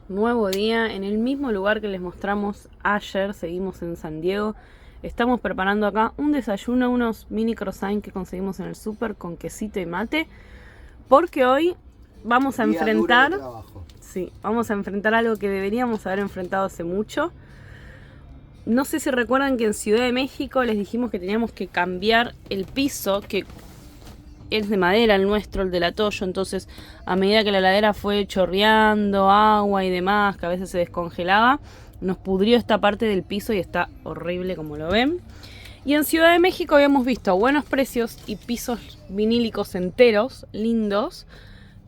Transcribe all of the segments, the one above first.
nuevo día en el mismo lugar que les mostramos ayer. Seguimos en San Diego. Estamos preparando acá un desayuno, unos mini croissants que conseguimos en el súper con quesito y mate, porque hoy vamos a enfrentar, vamos a enfrentar algo que deberíamos haber enfrentado hace mucho. No sé si recuerdan que en Ciudad de México les dijimos que teníamos que cambiar el piso, que es de madera el nuestro, el del Atoyo. Entonces, a medida que la heladera fue chorreando agua y demás, que a veces se descongelaba, nos pudrió esta parte del piso y está horrible como lo ven. Y en Ciudad de México habíamos visto buenos precios y pisos vinílicos enteros, lindos,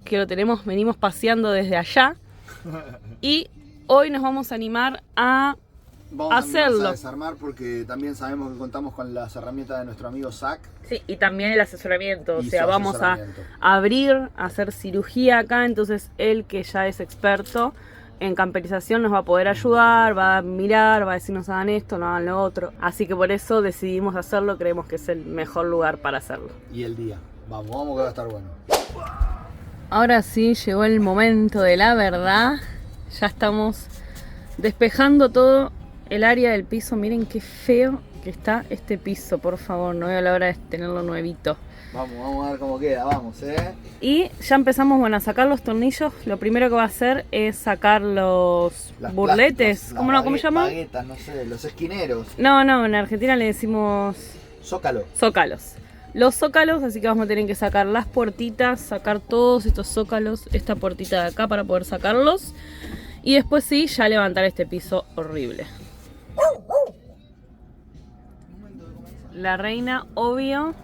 que lo venimos paseando desde allá. Y hoy nos vamos a animar a hacerlo. A desarmar porque también sabemos que contamos con las herramientas de nuestro amigo Zach. Sí, y también el asesoramiento, o sea, vamos a abrir, a hacer cirugía acá, entonces él, que ya es experto en camperización, nos va a poder ayudar, va a mirar, va a decirnos hagan esto, no hagan lo otro. Así que por eso decidimos hacerlo, creemos que es el mejor lugar para hacerlo. Y el día, vamos que va a estar bueno. Ahora sí, llegó el momento de la verdad. Ya estamos despejando todo el área del piso. Miren qué feo que está este piso, por favor, no veo la hora de tenerlo nuevito. Vamos a ver cómo queda, vamos, Y ya empezamos, a sacar los tornillos. Lo primero que va a hacer es sacar los burletes. ¿Cómo se llama? Baguetas, no sé, los esquineros. No, en Argentina le decimos zócalos. Los zócalos, así que vamos a tener que sacar las puertitas, sacar todos estos zócalos, esta puertita de acá para poder sacarlos. Y después sí, ya levantar este piso horrible. La reina, obvio,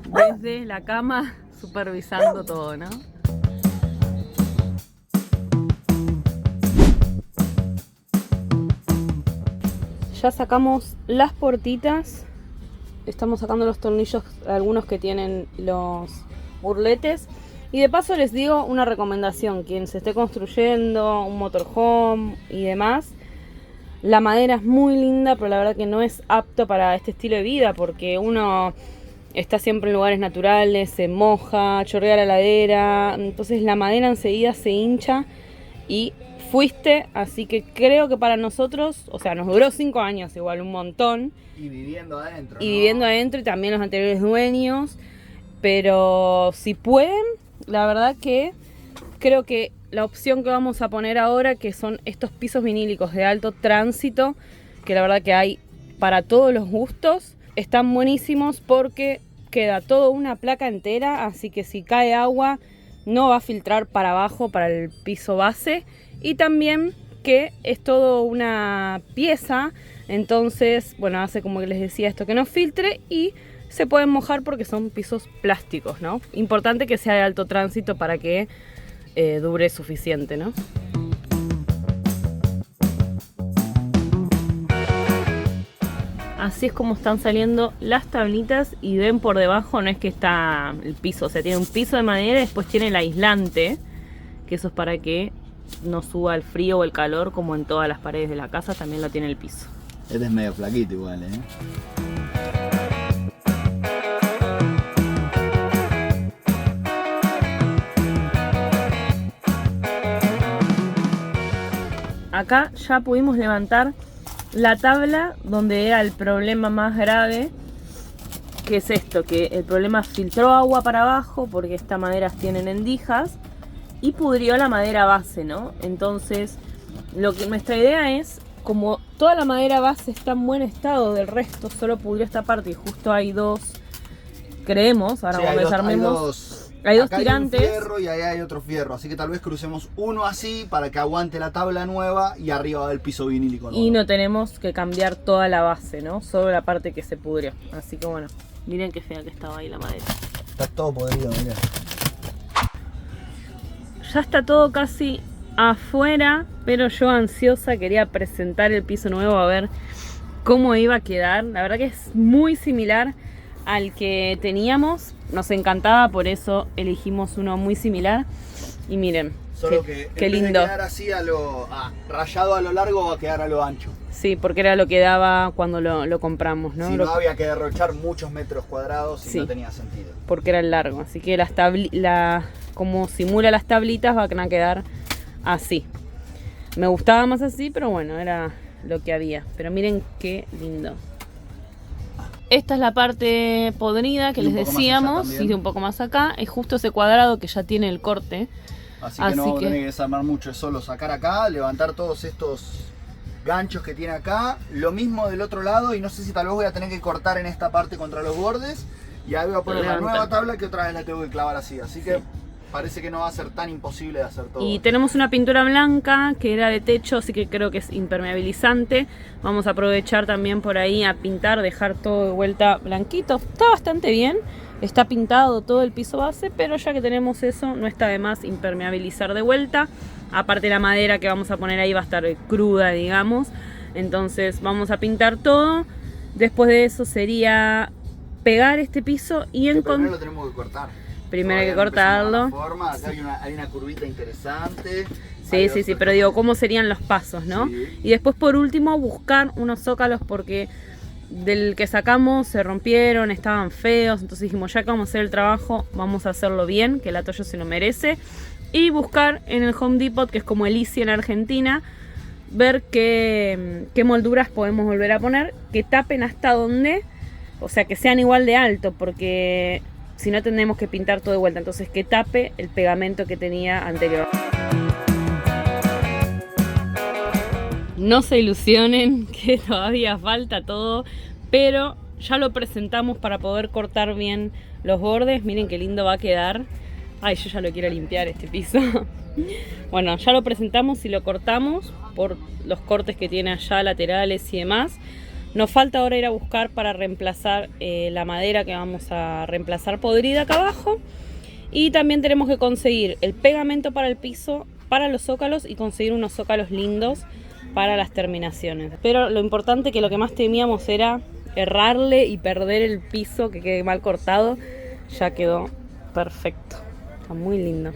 desde la cama, supervisando todo, ¿no? Ya sacamos las puertitas. Estamos sacando los tornillos, algunos que tienen los burletes. Y de paso les digo una recomendación: quien se esté construyendo un motorhome y demás, la madera es muy linda, pero la verdad que no es apto para este estilo de vida, porque uno está siempre en lugares naturales, se moja, chorrea la heladera, entonces la madera enseguida se hincha y fuiste. Así que creo que para nosotros, o sea, nos duró 5 años, igual un montón. Y viviendo adentro. Y también los anteriores dueños. Pero si pueden, la verdad que creo que la opción que vamos a poner ahora, que son estos pisos vinílicos de alto tránsito, que la verdad que hay para todos los gustos, están buenísimos porque queda toda una placa entera, así que si cae agua no va a filtrar para abajo, para el piso base. Y también que es todo una pieza, entonces, hace como que les decía esto, que no filtre y se pueden mojar porque son pisos plásticos, ¿no? Importante que sea de alto tránsito para que dure suficiente, ¿no? Así es como están saliendo las tablitas, y ven por debajo, no es que está el piso, o sea, tiene un piso de madera y después tiene el aislante, que eso es para que no suba el frío o el calor, como en todas las paredes de la casa también lo tiene el piso. Este es medio flaquito igual, Acá ya pudimos levantar la tabla donde era el problema más grave, que es esto, que el problema filtró agua para abajo porque estas maderas tienen endijas y pudrió la madera base, ¿no? Entonces, nuestra idea es, como toda la madera base está en buen estado, del resto solo pudrió esta parte y justo hay dos, creemos, ahora cuando desarmemos, hay dos tirantes. Hay un fierro y ahí hay otro fierro, así que tal vez crucemos uno así para que aguante la tabla nueva y arriba del piso vinílico nuevo. Y no tenemos que cambiar toda la base, ¿no? Solo la parte que se pudrió. Así que miren qué fea que estaba ahí la madera. Está todo podrido, mirá. Ya está todo casi afuera, pero yo ansiosa quería presentar el piso nuevo a ver cómo iba a quedar. La verdad que es muy similar al que teníamos, nos encantaba, por eso elegimos uno muy similar. Y miren, solo qué lindo. De quedar así rayado a lo largo, va a quedar a lo ancho. Sí, porque era lo que daba cuando lo compramos, ¿no? Si no, había que derrochar muchos metros cuadrados y sí, no tenía sentido. Porque era el largo, así que como simula las tablitas, van a quedar así. Me gustaba más así, pero bueno, era lo que había. Pero miren qué lindo. Esta es la parte podrida que les decíamos, sí, un poco más acá. Es justo ese cuadrado que ya tiene el corte. Así que no vamos a tener que desarmar mucho, es solo sacar acá, levantar todos estos ganchos que tiene acá. Lo mismo del otro lado, y no sé si tal vez voy a tener que cortar en esta parte contra los bordes. Y ahí voy a poner la nueva tabla que otra vez la tengo que clavar así. Así que parece que no va a ser tan imposible de hacer todo. Y tenemos una pintura blanca que era de techo, así que creo que es impermeabilizante. Vamos a aprovechar también por ahí a pintar, dejar todo de vuelta blanquito. Está bastante bien, está pintado todo el piso base, pero ya que tenemos eso, no está de más impermeabilizar de vuelta. Aparte la madera que vamos a poner ahí va a estar cruda, digamos. Entonces vamos a pintar todo. Después de eso sería pegar este piso y primero lo tenemos que cortar. Primero hay que cortarlo. Acá hay una curvita interesante. Sí, pero digo, ¿cómo serían los pasos, no? Sí. Y después por último buscar unos zócalos porque del que sacamos se rompieron, estaban feos. Entonces dijimos, ya que vamos a hacer el trabajo, vamos a hacerlo bien, que el Atoyo se lo merece. Y buscar en el Home Depot, que es como el Easy en Argentina, ver qué molduras podemos volver a poner, que tapen hasta donde, o sea, que sean igual de alto, porque si no tendremos que pintar todo de vuelta. Entonces que tape el pegamento que tenía anterior. No se ilusionen que todavía falta todo, pero ya lo presentamos para poder cortar bien los bordes. Miren qué lindo va a quedar. Ay, yo ya lo quiero limpiar este piso. Bueno, ya lo presentamos y lo cortamos por los cortes que tiene allá laterales y demás. Nos falta ahora ir a buscar para reemplazar la madera que vamos a reemplazar podrida acá abajo. Y también tenemos que conseguir el pegamento para el piso, para los zócalos, y conseguir unos zócalos lindos para las terminaciones. Pero lo importante, que lo que más temíamos era errarle y perder el piso, que quede mal cortado. Ya quedó perfecto. Está muy lindo.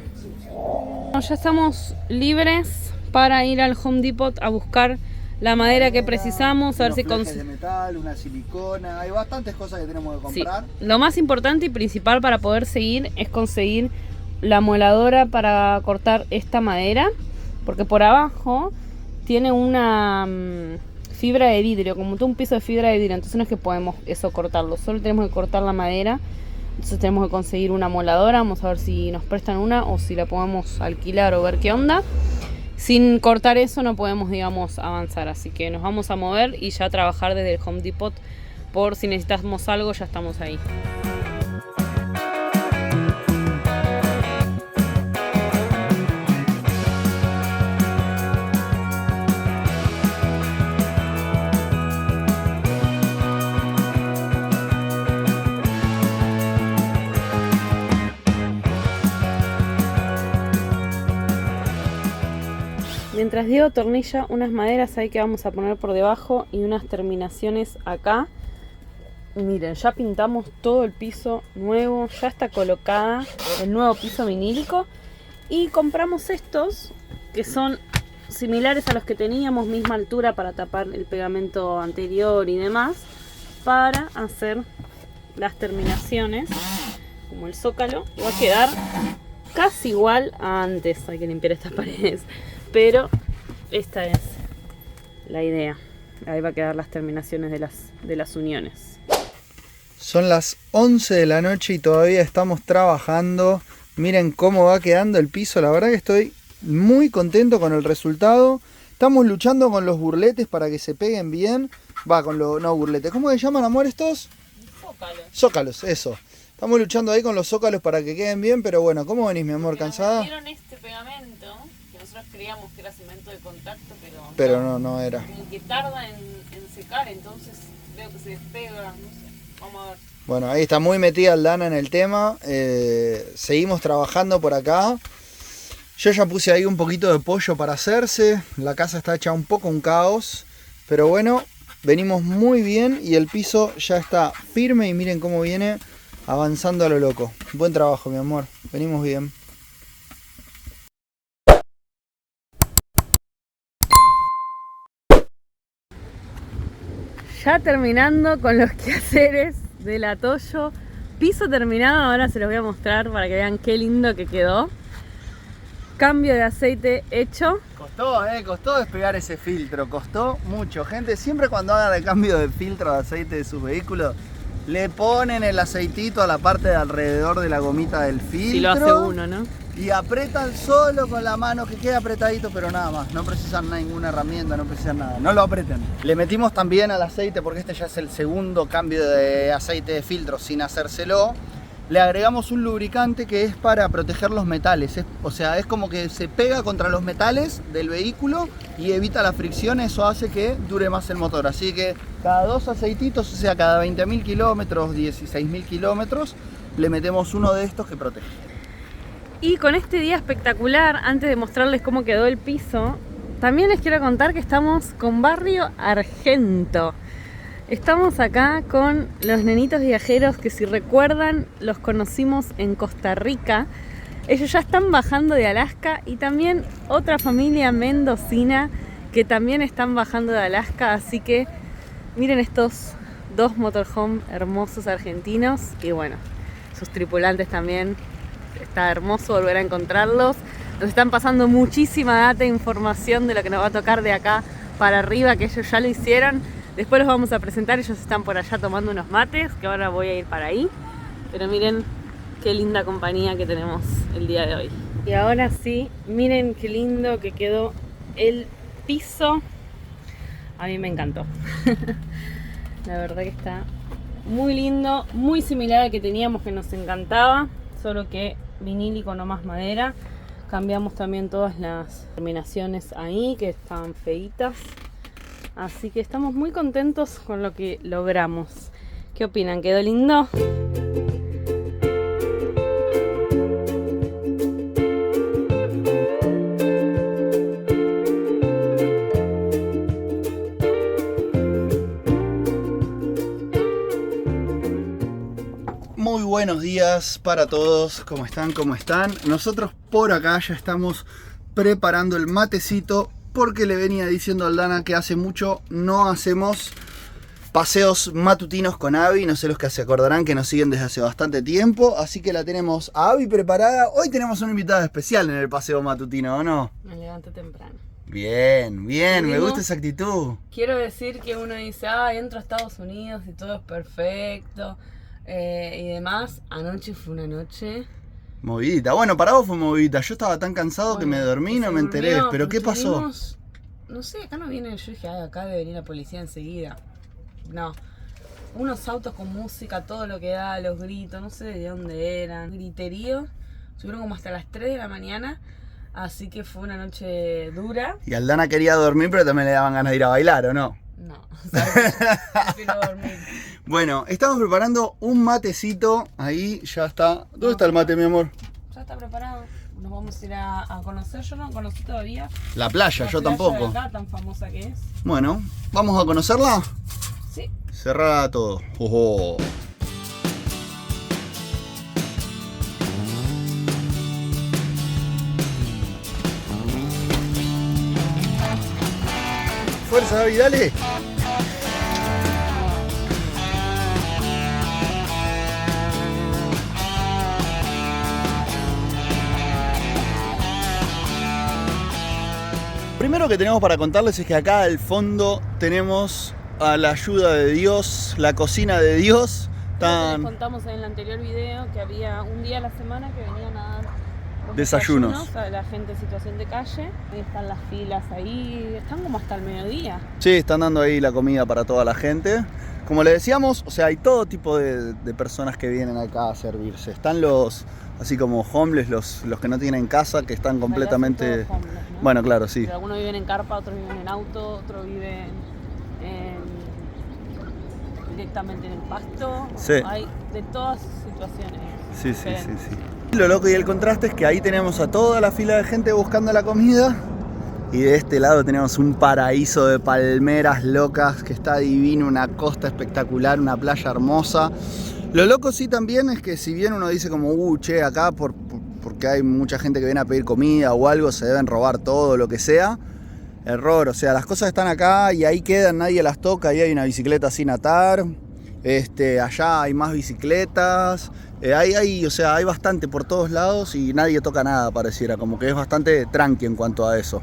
Bueno, ya estamos libres para ir al Home Depot a buscar la madera que precisamos, a ver si de metal, una silicona, hay bastantes cosas que tenemos que comprar. Sí. Lo más importante y principal para poder seguir es conseguir la moladora para cortar esta madera, porque por abajo tiene una fibra de vidrio, como todo un piso de fibra de vidrio, entonces no es que podemos eso cortarlo, solo tenemos que cortar la madera. Entonces tenemos que conseguir una moladora, vamos a ver si nos prestan una o si la podemos alquilar o ver qué onda. Sin cortar eso no podemos, digamos, avanzar, así que nos vamos a mover y ya trabajar desde el Home Depot. Por si necesitamos algo, ya estamos ahí. Mientras Diego tornilla unas maderas ahí que vamos a poner por debajo y unas terminaciones acá. Miren, ya pintamos todo el piso nuevo, ya está colocada el nuevo piso vinílico. Y compramos estos que son similares a los que teníamos, misma altura para tapar el pegamento anterior y demás, para hacer las terminaciones, como el zócalo. Y va a quedar casi igual a antes. Hay que limpiar estas paredes. Pero esta es la idea. Ahí va a quedar las terminaciones de las uniones. Son las 11 de la noche y todavía estamos trabajando. Miren cómo va quedando el piso. La verdad que estoy muy contento con el resultado. Estamos luchando con los burletes para que se peguen bien. No burletes. ¿Cómo se llaman, amor, estos? Zócalos. Zócalos, eso. Estamos luchando ahí con los zócalos para que queden bien. Pero bueno, ¿cómo venís, mi amor? ¿Cansada? Me dieron este pegamento. Nosotros creíamos que era cemento de contacto, pero no era. Como que tarda en secar, entonces veo que se despega, no sé, vamos a ver. Bueno, ahí está muy metida Aldana en el tema. Seguimos trabajando por acá. Yo ya puse ahí un poquito de pollo para hacerse. La casa está hecha un poco un caos, pero bueno, venimos muy bien y el piso ya está firme y miren cómo viene avanzando a lo loco. Buen trabajo, mi amor, venimos bien. Ya terminando con los quehaceres del Atoyo. Piso terminado, ahora se los voy a mostrar para que vean qué lindo que quedó. cambio de aceite hecho. Costó despegar ese filtro, costó mucho. Gente, siempre cuando hagan el cambio de filtro de aceite de sus vehículos, le ponen el aceitito a la parte de alrededor de la gomita del filtro. Si lo hace uno, ¿no? Y apretan solo con la mano, que quede apretadito, pero nada más. No precisan ninguna herramienta, no precisan nada. No lo aprieten. Le metimos también al aceite, porque este ya es el segundo cambio de aceite de filtro sin hacérselo. Le agregamos un lubricante que es para proteger los metales. O sea, es como que se pega contra los metales del vehículo y evita la fricción. Eso hace que dure más el motor. Así que cada 2 aceititos, o sea, cada 20.000 kilómetros, 16.000 kilómetros, le metemos uno de estos que protege. Y con este día espectacular, antes de mostrarles cómo quedó el piso, también les quiero contar que estamos con Barrio Argento. Estamos acá con los nenitos viajeros que, si recuerdan, los conocimos en Costa Rica. Ellos ya están bajando de Alaska, y también otra familia mendocina que también están bajando de Alaska. Así que miren estos 2 motorhome hermosos argentinos, y bueno, sus tripulantes también. Está hermoso volver a encontrarlos. Nos están pasando muchísima data e información de lo que nos va a tocar de acá para arriba, que ellos ya lo hicieron. Después los vamos a presentar, ellos están por allá tomando unos mates, que ahora voy a ir para ahí. Pero miren qué linda compañía que tenemos el día de hoy. Y ahora sí, miren qué lindo que quedó el piso. A mí me encantó. La verdad que está muy lindo, muy similar al que teníamos, que nos encantaba, solo que vinílico, no más madera. Cambiamos también todas las terminaciones ahí, que estaban feitas. Así que estamos muy contentos con lo que logramos. ¿Qué opinan? ¿Quedó lindo? Muy buenos días para todos. ¿Cómo están? ¿Cómo están? Nosotros por acá ya estamos preparando el matecito, porque le venía diciendo a Aldana que hace mucho no hacemos paseos matutinos con Abby. No sé los que se acordarán que nos siguen desde hace bastante tiempo. Así que la tenemos a Abby preparada. Hoy tenemos una invitada especial en el paseo matutino, ¿o no? Me levanto temprano. Bien, bien, me gusta esa actitud. Quiero decir que uno dice, entro a Estados Unidos y todo es perfecto y demás. Anoche fue una noche movidita. Bueno, para vos fue movidita. Yo estaba tan cansado que me dormí y no me enteré. ¿Pero qué pasó? No sé, acá no viene. Yo dije, acá debe venir la policía enseguida. No. Unos autos con música, todo lo que da, los gritos, no sé de dónde eran. Griterío. Subieron como hasta las 3 de la mañana. Así que fue una noche dura. Y Aldana quería dormir, pero también le daban ganas de ir a bailar, ¿o no? No, prefiero dormir. Bueno, estamos preparando un matecito. Ahí ya está. ¿Dónde está el mate, mi amor? Ya está preparado. Nos vamos a ir a conocer. Yo no conocí todavía la playa, yo tampoco. De acá, tan famosa que es. Bueno, ¿vamos a conocerla? Sí. Cerrada todo. Ojo. Fuerza, David, dale. Primero que tenemos para contarles es que acá al fondo tenemos a la ayuda de Dios, la cocina de Dios. Les contamos en el anterior video que había un día a la semana que venían a dar desayunos a la gente en situación de calle. Ahí están las filas ahí, están como hasta el mediodía. Sí, están dando ahí la comida para toda la gente. Como les decíamos, o sea, hay todo tipo de personas que vienen acá a servirse. Están los, así como homeless, los que no tienen casa, que están completamente... Homeless, ¿no? Bueno, claro, sí. Pero algunos viven en carpa, otros viven en auto, otros viven directamente en el pasto. Sí. Hay de todas situaciones. Sí. Lo loco y el contraste es que ahí tenemos a toda la fila de gente buscando la comida, y de este lado tenemos un paraíso de palmeras locas que está divino, una costa espectacular, una playa hermosa. Lo loco sí también es que, si bien uno dice como, che, acá porque hay mucha gente que viene a pedir comida o algo, se deben robar todo, lo que sea. Error, o sea, las cosas están acá y ahí quedan, nadie las toca, ahí hay una bicicleta sin atar. Allá hay más bicicletas, o sea, hay bastante por todos lados y nadie toca nada, pareciera, como que es bastante tranqui en cuanto a eso.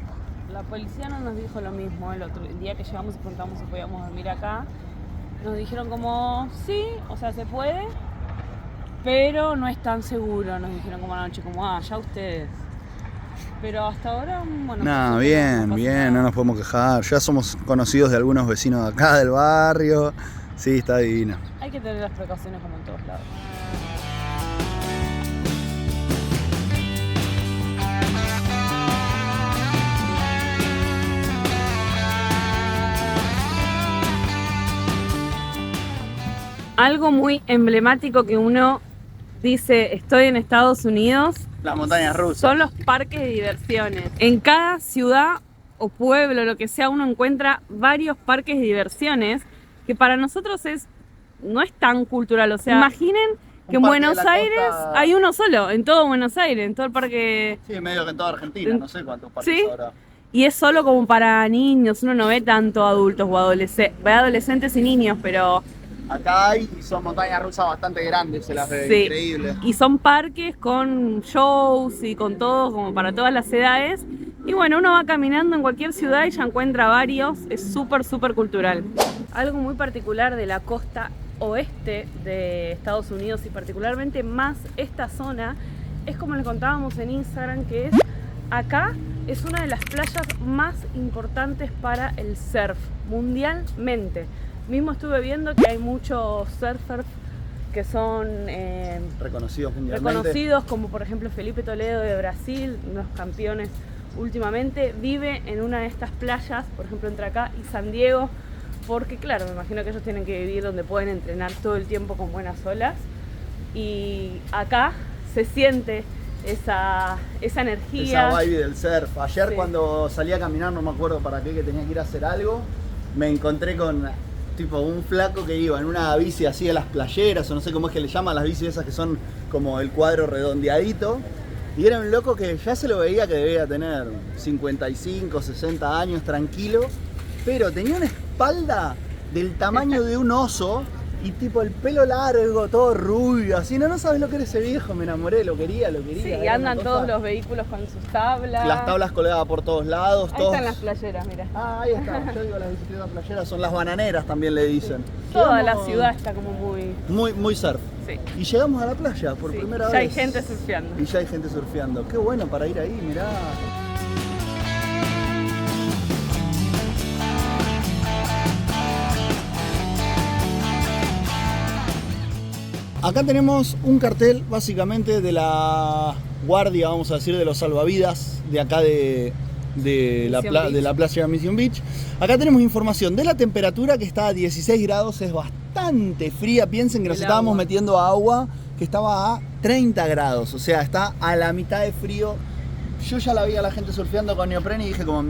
La policía no nos dijo lo mismo el día que llegamos y preguntamos si podíamos dormir acá. Nos dijeron como, sí, o sea, se puede, pero no es tan seguro. Nos dijeron como anoche, como, ya ustedes. Pero hasta ahora, bueno... No, bien, no nos podemos quejar. Ya somos conocidos de algunos vecinos de acá del barrio. Sí, está divino. Hay que tener las precauciones como en todos lados. Algo muy emblemático que uno dice, estoy en Estados Unidos. Las montañas rusas. Son los parques de diversiones. En cada ciudad o pueblo, lo que sea, uno encuentra varios parques de diversiones que para nosotros no es tan cultural. O sea, imaginen que en Buenos Aires hay uno solo, en todo Buenos Aires, en todo el parque. Sí, medio que en toda Argentina, no sé cuántos parques ¿sí? habrá. Y es solo como para niños, uno no ve tanto adultos o adolescentes, ve adolescentes y niños, pero... Acá hay, y son montañas rusas bastante grandes, se las ve, sí, increíbles. Y son parques con shows y con todo, como para todas las edades. Y bueno, uno va caminando en cualquier ciudad y ya encuentra varios, es súper, súper cultural. Algo muy particular de la costa oeste de Estados Unidos y particularmente más esta zona, es como les contábamos en Instagram, que es acá es una de las playas más importantes para el surf mundialmente. Mismo estuve viendo que hay muchos surfers que son reconocidos, como por ejemplo Felipe Toledo de Brasil, unos campeones últimamente, vive en una de estas playas, por ejemplo entre acá y San Diego, porque claro, me imagino que ellos tienen que vivir donde pueden entrenar todo el tiempo con buenas olas, y acá se siente esa energía. Esa vibe del surf. Ayer sí, cuando salí a caminar, no me acuerdo para qué, que tenía que ir a hacer algo, me encontré con tipo un flaco que iba en una bici así de las playeras, o no sé cómo es que le llaman las bicis esas que son como el cuadro redondeadito, y era un loco que ya se lo veía que debía tener 55, 60 años tranquilo, pero tenía una espalda del tamaño de un oso y tipo el pelo largo, todo rubio, así, no sabes lo que era ese viejo, me enamoré, lo quería. Sí, y andan todos los vehículos con sus tablas. Las tablas colgadas por todos lados. Ahí están las playeras, mira. Ah, ahí está, yo digo las bicicletas playeras, son las bananeras también le dicen. Sí. Toda la ciudad está como muy surf. Sí. Y llegamos a la playa por primera vez. Ya hay gente surfeando. Y ya hay gente surfeando. Qué bueno para ir ahí, mirá. Acá tenemos un cartel básicamente de la guardia, vamos a decir, de los salvavidas de acá de la playa Mission Beach. Acá tenemos información de la temperatura, que está a 16 grados, es bastante fría. Piensen que nos estábamos metiendo a agua que estaba a 30 grados, o sea, está a la mitad de frío. Yo ya la vi a la gente surfeando con neopreno y dije como,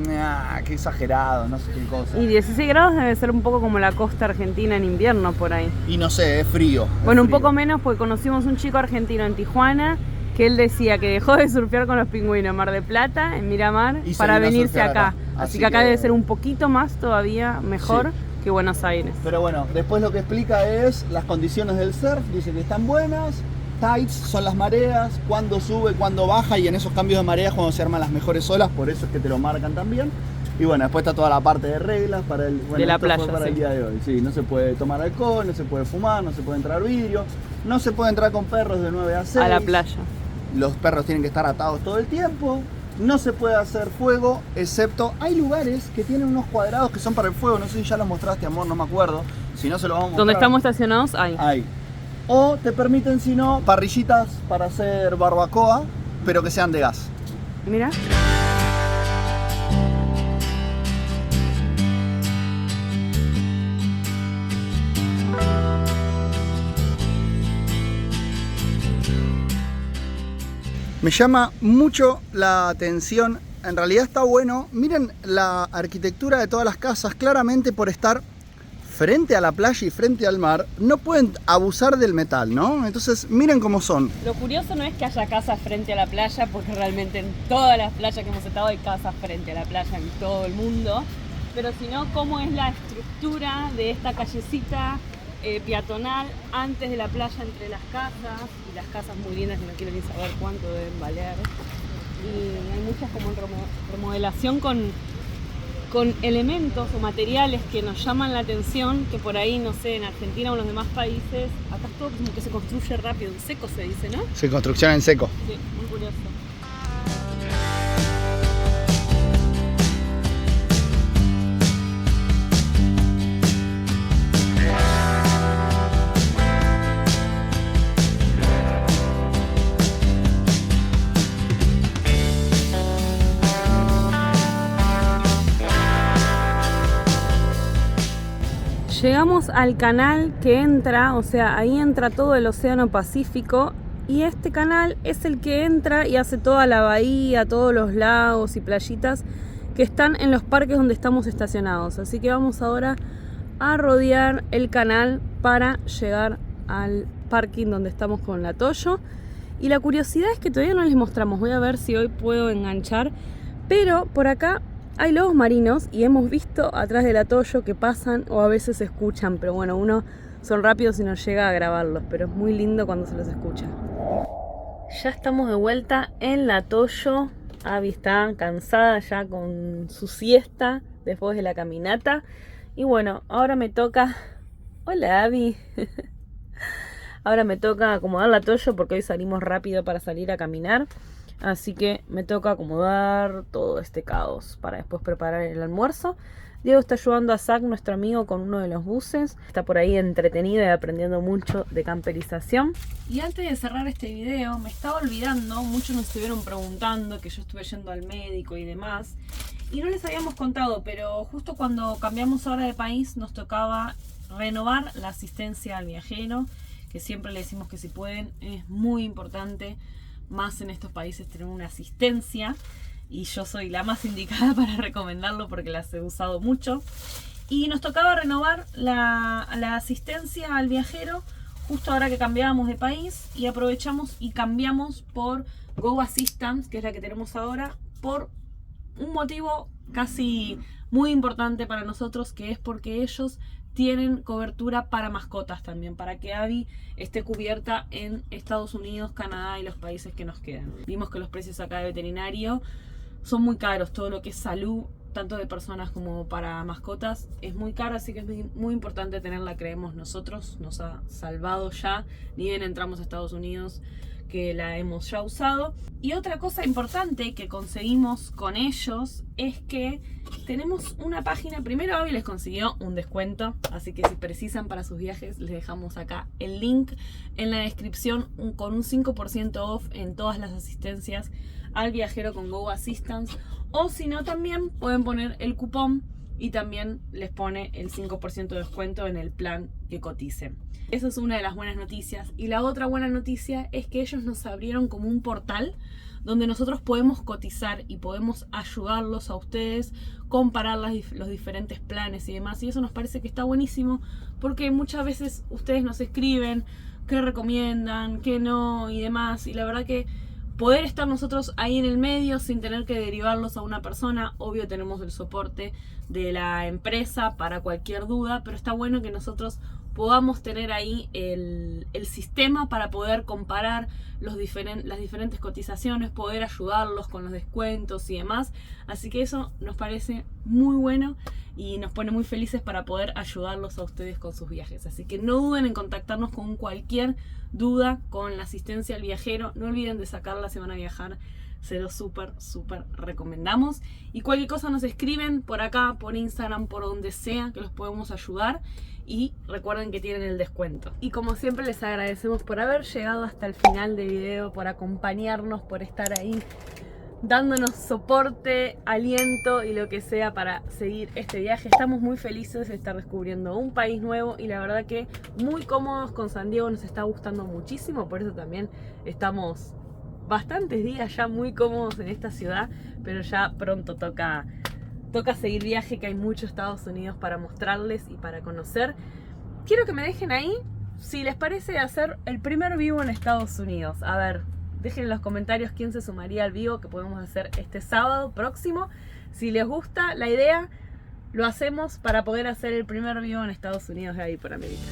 qué exagerado, no sé qué cosa. Y 16 grados debe ser un poco como la costa argentina en invierno por ahí. Y no sé, es frío. Bueno, un poco menos porque conocimos un chico argentino en Tijuana que él decía que dejó de surfear con los pingüinos en Mar del Plata, en Miramar, para venirse acá. Así que acá debe ser un poquito más todavía mejor que Buenos Aires. Pero bueno, después lo que explica es las condiciones del surf, dice que están buenas. Tides son las mareas, cuando sube, cuando baja, y en esos cambios de mareas cuando se arman las mejores olas, por eso es que te lo marcan también. Y bueno, después está toda la parte de reglas para el, de la playa, para el día de hoy. Sí, no se puede tomar alcohol, no se puede fumar, no se puede entrar vidrio, no se puede entrar con perros de 9 a 6. A la playa. Los perros tienen que estar atados todo el tiempo. No se puede hacer fuego, excepto hay lugares que tienen unos cuadrados que son para el fuego. No sé si ya los mostraste, amor, no me acuerdo. Si no, se los vamos a mostrar. Donde estamos estacionados, hay. O te permiten, si no, parrillitas para hacer barbacoa, pero que sean de gas. Mira. Me llama mucho la atención, en realidad está bueno. Miren la arquitectura de todas las casas, claramente por estar frente a la playa y frente al mar, no pueden abusar del metal, ¿no? Entonces, miren cómo son. Lo curioso no es que haya casas frente a la playa, porque realmente en todas las playas que hemos estado hay casas frente a la playa en todo el mundo, pero sino cómo es la estructura de esta callecita peatonal antes de la playa entre las casas, y las casas muy lindas que no quiero ni saber cuánto deben valer. Y hay muchas como remodelación con elementos o materiales que nos llaman la atención, que por ahí, no sé, en Argentina o en los demás países, acá es todo como que se construye rápido, en seco se dice, ¿no? Sí, construcción en seco. Sí, muy curioso. Llegamos al canal que entra, o sea, ahí entra todo el océano Pacífico, y este canal es el que entra y hace toda la bahía, todos los lagos y playitas que están en los parques donde estamos estacionados. Así que vamos ahora a rodear el canal para llegar al parking donde estamos con la Toyo. Y la curiosidad es que todavía no les mostramos, voy a ver si hoy puedo enganchar, pero por acá hay lobos marinos y hemos visto atrás de la Toyo que pasan o a veces se escuchan, pero bueno, uno son rápidos y no llega a grabarlos, pero es muy lindo cuando se los escucha. Ya estamos de vuelta en la Toyo. Abby está cansada ya con su siesta después de la caminata. Y bueno, ahora me toca... Hola, Abby. Ahora me toca acomodar la Toyo porque hoy salimos rápido para salir a caminar. Así que me toca acomodar todo este caos para después preparar el almuerzo. Diego está ayudando a Zach, nuestro amigo, con uno de los buses. Está por ahí entretenido y aprendiendo mucho de camperización. Y antes de cerrar este video, me estaba olvidando, muchos nos estuvieron preguntando que yo estuve yendo al médico y demás. Y no les habíamos contado, pero justo cuando cambiamos ahora de país nos tocaba renovar la asistencia al viajero, que siempre le decimos que si pueden, es muy importante, más en estos países, tener una asistencia. Y yo soy la más indicada para recomendarlo porque las he usado mucho. Y nos tocaba renovar la asistencia al viajero justo ahora que cambiábamos de país, y aprovechamos y cambiamos por Go Assistance, que es la que tenemos ahora, por un motivo casi muy importante para nosotros, que es porque ellos tienen cobertura para mascotas también, para que Abby esté cubierta en Estados Unidos, Canadá y los países que nos quedan. Vimos que los precios acá de veterinario son muy caros, todo lo que es salud, tanto de personas como para mascotas, es muy caro, así que es muy importante tenerla, creemos nosotros, nos ha salvado ya, ni bien entramos a Estados Unidos, que la hemos ya usado. Y otra cosa importante que conseguimos con ellos es que tenemos una página. Primero Abby les consiguió un descuento, así que si precisan para sus viajes les dejamos acá el link en la descripción con un 5% off en todas las asistencias al viajero con Go Assistance, o si no también pueden poner el cupón y también les pone el 5% de descuento en el plan que coticen. Esa es una de las buenas noticias. Y la otra buena noticia es que ellos nos abrieron como un portal donde nosotros podemos cotizar y podemos ayudarlos a ustedes, comparar los diferentes planes y demás. Y eso nos parece que está buenísimo, porque muchas veces ustedes nos escriben qué recomiendan, qué no y demás. Y la verdad que poder estar nosotros ahí en el medio sin tener que derivarlos a una persona, obvio tenemos el soporte de la empresa para cualquier duda, pero está bueno que nosotros podamos tener ahí el sistema para poder comparar las diferentes cotizaciones, poder ayudarlos con los descuentos y demás. Así que eso nos parece muy bueno y nos pone muy felices para poder ayudarlos a ustedes con sus viajes. Así que no duden en contactarnos con cualquier duda con la asistencia al viajero. No olviden de sacarla si van a viajar. Se lo súper recomendamos. Y cualquier cosa nos escriben por acá, por Instagram, por donde sea, que los podemos ayudar. Y recuerden que tienen el descuento. Y como siempre les agradecemos por haber llegado hasta el final del video, por acompañarnos, por estar ahí dándonos soporte, aliento y lo que sea para seguir este viaje. Estamos muy felices de estar descubriendo un país nuevo y la verdad que muy cómodos con San Diego, nos está gustando muchísimo, por eso también estamos bastantes días ya muy cómodos en esta ciudad, pero ya pronto toca seguir viaje, que hay mucho Estados Unidos para mostrarles y para conocer. Quiero que me dejen ahí si les parece hacer el primer vivo en Estados Unidos. A ver, dejen en los comentarios quién se sumaría al vivo que podemos hacer este sábado próximo. Si les gusta la idea, lo hacemos para poder hacer el primer vivo en Estados Unidos de ahí por América.